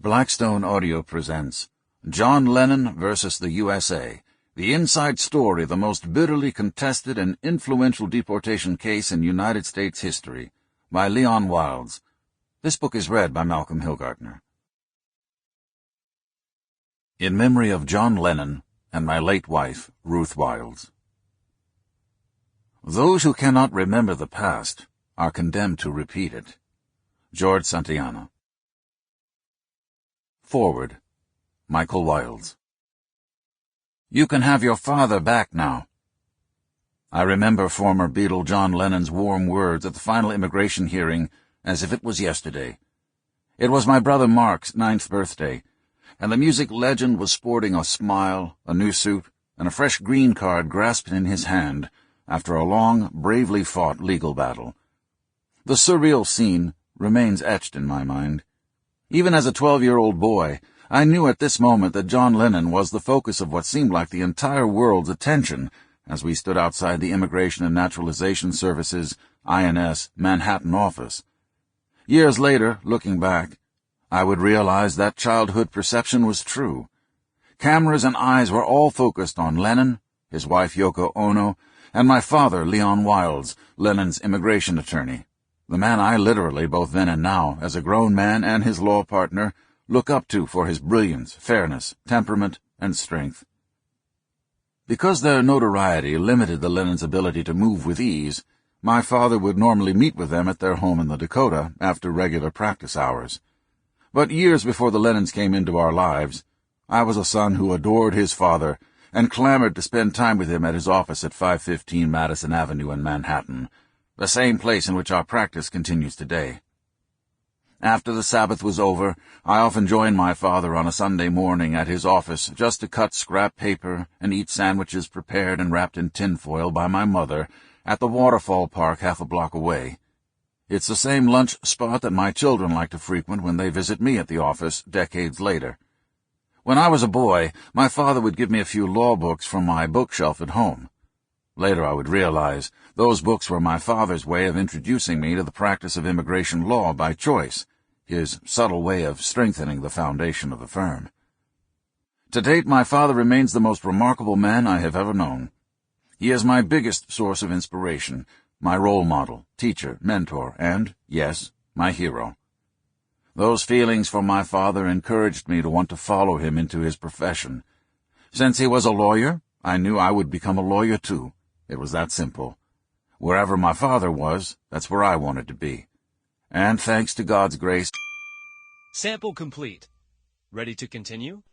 Blackstone Audio presents John Lennon versus the USA, the inside story of the most bitterly contested and influential deportation case in United States history, by Leon Wildes. This book is read by Malcolm Hillgartner. In memory of John Lennon and my late wife, Ruth Wildes. Those who cannot remember the past are condemned to repeat it. George Santayana. Forward. Michael Wildes. You can have your father back now. I remember former Beatle John Lennon's warm words at the final immigration hearing as if it was yesterday. It was my brother Mark's 9th birthday, and the music legend was sporting a smile, a new suit, and a fresh green card grasped in his hand after a long, bravely fought legal battle. The surreal scene remains etched in my mind. Even as a 12-year-old boy, I knew at this moment that John Lennon was the focus of what seemed like the entire world's attention as we stood outside the Immigrant and Naturalization Service's, INS, Manhattan office. Years later, looking back, I would realize that childhood perception was true. Cameras and eyes were all focused on Lennon, his wife Yoko Ono, and my father, Leon Wildes, Lennon's immigration attorney, the man I literally, both then and now, as a grown man and his law partner, look up to for his brilliance, fairness, temperament, and strength. Because their notoriety limited the Lennons' ability to move with ease, my father would normally meet with them at their home in the Dakota after regular practice hours. But years before the Lennons came into our lives, I was a son who adored his father and clamored to spend time with him at his office at 515 Madison Avenue in Manhattan, the same place in which our practice continues today. After the Sabbath was over, I often joined my father on a Sunday morning at his office just to cut scrap paper and eat sandwiches prepared and wrapped in tinfoil by my mother at the Waterfall Park half a block away. It's the same lunch spot that my children like to frequent when they visit me at the office decades later. When I was a boy, my father would give me a few law books from my bookshelf at home. Later I would realize those books were my father's way of introducing me to the practice of immigration law by choice, his subtle way of strengthening the foundation of the firm. To date, my father remains the most remarkable man I have ever known. He is my biggest source of inspiration, my role model, teacher, mentor, and, yes, my hero. Those feelings for my father encouraged me to want to follow him into his profession. Since he was a lawyer, I knew I would become a lawyer too. It was that simple. Wherever my father was, that's where I wanted to be. And thanks to God's grace... Sample complete. Ready to continue?